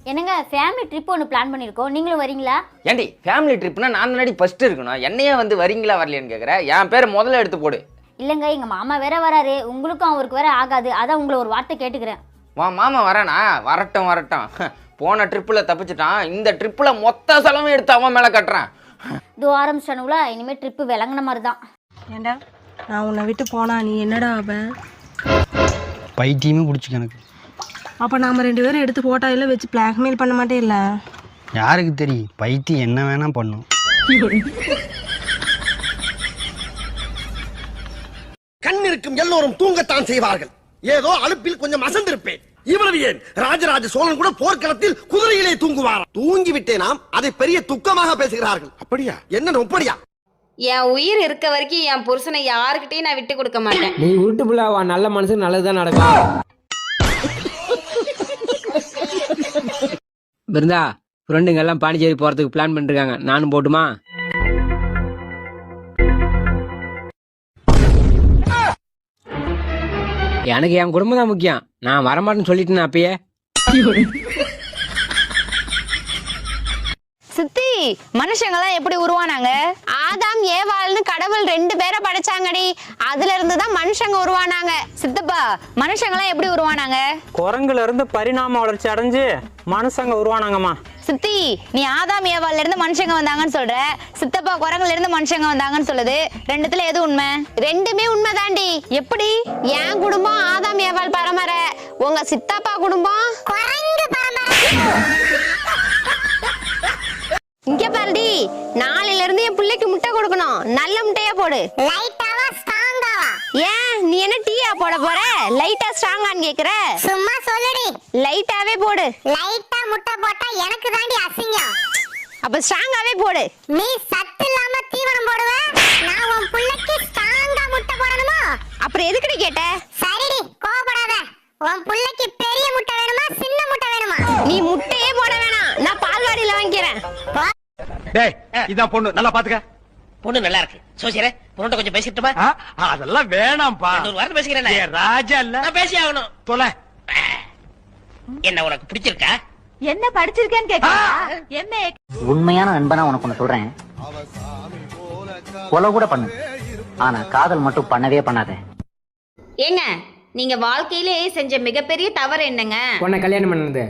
என்னங்க family trip ஒன்று plan பண்ணியிருக்கோம், நீங்களும் வரீங்களா? ஏண்டி ஃபேமிலி ட்ரிப்னா நான் முன்னாடி ஃபர்ஸ்ட் இருக்கணும், என்னையே வந்து வரீங்களா வரலையான்னு கேட்குறேன். என் பேரை முதல்ல எடுத்து போடு. இல்லைங்க, எங்கள் மாமா வேற வராரு, உங்களுக்கும் அவருக்கு வேற ஆகாது, அதான் உங்களை ஒரு வார்த்தை கேட்டுக்கிறேன். மாமா வரானா? வரட்டும் வரட்டும். போன ட்ரிப்பில் தப்பிச்சிட்டான், இந்த ட்ரிப்பில் மொத்த செலவும் எடுத்து அவன் மேலே கட்டுறான். இது ஆரம்பிச்சிட்டானுங்களா, இனிமேல் ட்ரிப்பு விளங்குன மாதிரி தான். ஏண்டா நான் உன்னை விட்டு போனா நீ என்னடா அவன் பைத்தியமே பிடிச்சிக்க எனக்கு. அப்போ நாம் 2 பேரும் எடுத்து போட்டோவில் வச்சு பிளாக்மெயில் பண்ண மாட்டே இல்லை? யாருக்கு தெரியும், பைத்தியம் என்ன வேணா பண்ணும். கண் இருக்கும் எல்லோரும் தூங்கத்தான் செய்வார்கள். ஏதோ அலுப்பில் கொஞ்சம் அசந்திருப்பேன். இவ்வளவு ஏன், ராஜராஜ சோழன் கூட போர்க்களத்தில் குதிரையிலே தூங்குவார். தூங்கி விட்டேனாம், அதை பெரிய துக்கமாக பேசுகிறார்கள். அப்படியா? என்ன அப்படியா? என் உயிர் இருக்க வரைக்கும் என் புருஷனை யாருக்கிட்டையும் நான் விட்டு கொடுக்க மாட்டேன். நீ உருட்டு புள்ளாவா, நல்ல மனுஷன் நல்லதுதான் நடக்கும். பிருந்தா, ஃப்ரெண்டுங்க எல்லாம் பாண்டிச்சேரி போறதுக்கு பிளான் பண்ணிருக்காங்க, நானும் போட்டுமா? எனக்கு என் குடும்பம் தான் முக்கியம், நான் வரமாட்டேன்னு சொல்லிட்டேன் அப்பயே. சித்தி, மனுஷங்கெல்லாம் எப்படி உருவானாங்க? ஆதாம் ஏவாள்னு கடவுள் 2 பேரை படைச்சாங்கடி, அதுல இருந்து தான் மனுஷங்க உருவானாங்க. சித்தப்பா, மனுஷங்கெல்லாம் எப்படி உருவானாங்க? குரங்குல இருந்து பரிணாம வளர்ச்சி அடைஞ்சு மனுஷங்க உருவானாங்கம்மா. சித்தி, நீ ஆதாம் ஏவாள்ல இருந்து மனுஷங்க வந்தாங்கன்னு சொல்ற, சித்தப்பா குரங்குல இருந்து மனுஷங்க வந்தாங்கன்னு சொல்லுது. ரெண்டுத்துல எது உண்மை? ரெண்டுமே உண்மைதாண்டி. எப்படி? என் குடும்பம் ஆதாம் ஏவாள் பரம்பரை, உங்க சித்தப்பா குடும்பம் குரங்கு பரம்பரை. இங்க பாருடி, நாளையில இருந்து என் பிள்ளைக்கு முட்டை கொடுக்கணும், நல்ல முட்டையா போடு. லைட்டாவா ஸ்ட்ராங்காவா? ஏன் நீ என்ன டீயா போட போற? லைட்டா ஸ்ட்ராங்கான்னு கேக்குற? சும்மா சொல்லுடி. லைட்டாவே போடு. லைட்டா முட்டை போட்டா எனக்கு தாண்டி அசிங்கம். அப்ப ஸ்ட்ராங்காவே போடு. நீ சத்து இல்லாம தீவனம் போடுவ, நான் உன் பிள்ளைக்கு ஸ்ட்ராங்கா முட்டை போடணுமா? அப்புறம் எதுக்குடி கேட்ட? சரிடி, கோவப்படாத. உன் பிள்ளைக்கு பெரிய முட்டை வேணுமா சின்ன முட்டை வேணுமா? நீ முட்டையே போட வேணாம், நான் பால்வாடியில வாங்கிக்கிறேன். டேய், இதான் பொண்ணு, நல்லா பாத்துக்க. பொண்ணு நல்லா இருக்கு. சோசியரே, பொண்ணு கொஞ்சம் பேசிட்டுமா? அதெல்லாம் வேணாம்பா. ஒரு வாரம் பேசிக்கிறேன். ராஜா இல்ல, நான் பேசி ஆகணும். தொலை. என்ன உனக்கு பிடிச்சிருக்கா? என்ன படிச்சிருக்கேன்னு கேக்குறா? எம்ஏ. உண்மையான நண்பனா உனக்கு ஒண்ணு சொல்றேன், கொலை கூட பண்ணு, ஆனா காதல் மட்டும் பண்ணவே பண்ணாத. ஏங்க, நீங்க வாழ்க்கையிலே செஞ்ச மிகப்பெரிய தவறு என்னங்க? உன்னை கல்யாணம் பண்ணது.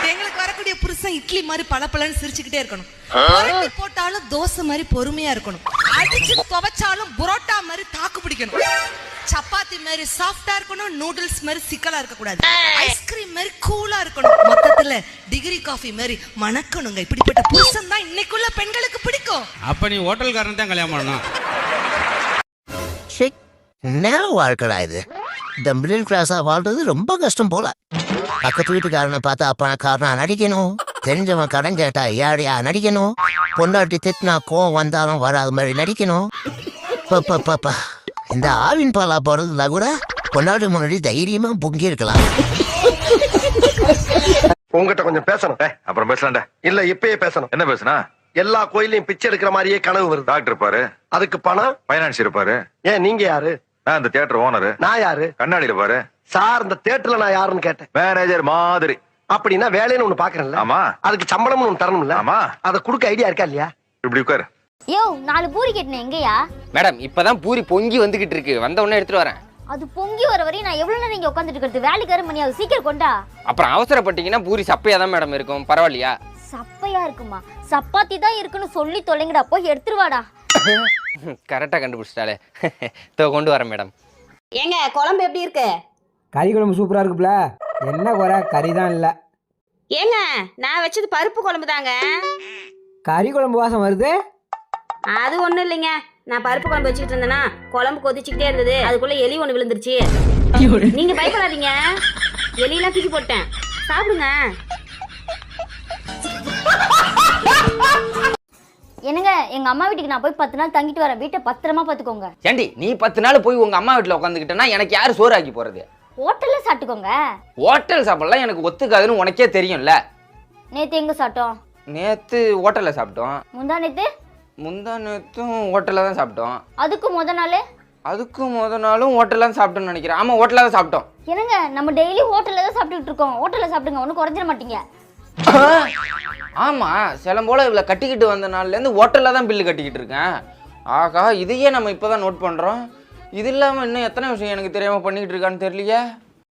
எங்களுக்கு வரக்கூடிய புருஷன் இட்லி மாதிரி பளபளன்னு சிரிச்சுக்கிட்டே இருக்கணும், புரட்டி போட்டாலும் தோசை மாதிரி பொறுமையா இருக்கணும், அடிச்சு துவைச்சாலும் புரோட்டா மாதிரி தாக்கு பிடிக்கணும், சப்பாத்தி மாதிரி சாஃப்டா இருக்கணும், நூடுல்ஸ் மாதிரி சிக்கலா இருக்க கூடாது, ஐஸ்கிரீம் மாதிரி கூலா இருக்கணும், மொத்தத்துல டிகிரி காஃபி மாதிரி மணக்கணுங்க. இப்படிப்பட்ட புருஷன் தான் இன்னைக்குள்ள பெண்களுக்கு பிடிக்கும். அப்ப நீ ஹோட்டல்காரன் தான் கல்யாணம் பண்ணணும். என்ன வாழ்க்கடா இது? இந்த மிடில் கிளாஸா வாழ்றது ரொம்ப கஷ்டம் போல. பக்கத்து வீட்டுக்காரனை பார்த்தா பணக்காரனா நடிக்கணும், தெரிஞ்சவன் கடன் கேட்டா ஏழையா நடிக்கணும், பொண்டாட்டி திட்டினா கோவம் வந்தாலும் வராத மாதிரி நடிக்கணும். பாப்பா, இந்த ஆவின் பாலா போறதுல கூட பொண்டாட்டி முன்னாடி தைரியமா பொங்கி இருக்கலாம். உங்ககிட்ட கொஞ்சம் பேசணும். அப்புறம் பேசலாம்டா. இல்ல இப்பயே பேசணும். என்ன பேசுனா? எல்லா கோயிலையும் பிச்சை எடுக்கிற மாதிரியே கனவு வருது. டாக்டர் இருப்பாரு, அதுக்கு பணம் பைனான்ஸ் இருப்பாரு. ஏன் நீங்க யாரு? நான் இந்த தியேட்டர் ஓனரு. நான் யாரு? கண்ணாடியில பாரு. சார், இந்த தியேட்டர்ல நான் யாருன்னு கேட்டேன். மேனேஜர் மாதிரி. அப்படின்னா வேலைன்னு ஒண்ணு பாக்குறேன்ல. ஆமா. அதுக்கு சம்பளம்னு ஒண்ணு தரணும்ல. ஆமா. அதை குடுக்க ஐடியா இருக்கா இல்லையா? இப்படி உட்காரு. யோ, 4 பூரி கேட்டேன், எங்கயா? மேடம், இப்பதான் பூரி பொங்கி வந்துகிட்டு இருக்கு, வந்த உடனே எடுத்துட்டு வரேன். அது பொங்கி வர வரையும் நான் எவ்வளவு நேரம் இங்க உட்காந்துட்டு இருக்கிறது? வேலைக்கு வர மணி ஆகுது, சீக்கிரம் கொண்டா. அப்புறம் அவசரப்பட்டீங்கன்னா பூரி சப்பையா தான் மேடம் இருக்கும், பரவாயில்லையா? சப்பையா இருக்குமா? சப்பாத்தி தான் இருக்குன்னு சொல்லி தொலைங்கடா, போய் எடுத்துருவாடா. கரெக்டா கண்டுபிடிச்சிட்டாலே. கொண்டு வரேன் மேடம். ஏங்க, குழம்பு எப்படி இருக்கு? கறி குழம்பு சூப்பரா இருக்குப்ல, என்ன குறை, கறி தான் இல்ல. ஏங்க, நான் வச்சது பருப்பு குழம்பு தாங்க. கறி குழம்பு வாசம் வருது. அது ஒண்ணும் இல்லைங்க, நான் பருப்பு குழம்பு வச்சுக்கிட்டு இருந்தேன்னா குழம்பு கொதிச்சுக்கிட்டே இருந்தது, அதுக்குள்ள எலி ஒண்ணு விழுந்துருச்சு. நீங்க பயப்படாதீங்க, எலியெல்லாம் தூக்கி போட்டேன், சாப்பிடுங்க. என்னங்க, எங்க அம்மா வீட்டுக்கு நான் போய் 10 நாள் தங்கிட்டு வரேன், வீட்டை பத்திரமா பாத்துக்கோங்க. ஏண்டி, நீ 10 நாள் போய் உங்க அம்மா வீட்டுல உட்காந்துக்கிட்டேன்னா எனக்கு யாரு சோறு ஆக்கி போறது? ஹோட்டல்ல சாப்பிட்டுக்கோங்க. ஹோட்டல் சாப்பிடலாம் எனக்கு ஒத்துக்காதுன்னு உனக்கே தெரியும்ல. நேத்து எங்க சாப்பிட்டோம்? நேத்து ஹோட்டல்ல சாப்பிட்டோம். முந்தா நேத்து? முந்தா நேத்தும் ஹோட்டல்ல தான் சாப்பிட்டோம். அதுக்கு முத நாள்? அதுக்கும் நாளும் ஹோட்டலில் தான் சாப்பிட்டோம்னு நினைக்கிறேன். ஆமாம், ஹோட்டலில் தான் சாப்பிட்டோம். என்னங்க நம்ம டெய்லி ஹோட்டலில் தான் சாப்பிட்டுட்டு இருக்கோம். ஹோட்டலில் சாப்பிடுங்க, ஒன்றும் குறைஞ்சிட மாட்டீங்க. ஆமாம், சிலம் போல் இவ்வளோ கட்டிக்கிட்டு வந்த நாள்லேருந்து ஹோட்டலில் தான் பில்லு கட்டிக்கிட்டு இருக்கேன். ஆகா, இதையே நம்ம இப்போ தான் நோட் பண்ணுறோம். இது இல்லாமல் இன்னும் எத்தனை விஷயம் எனக்கு தெரியாமல் பண்ணிக்கிட்டு இருக்கான்னு தெரியலையே.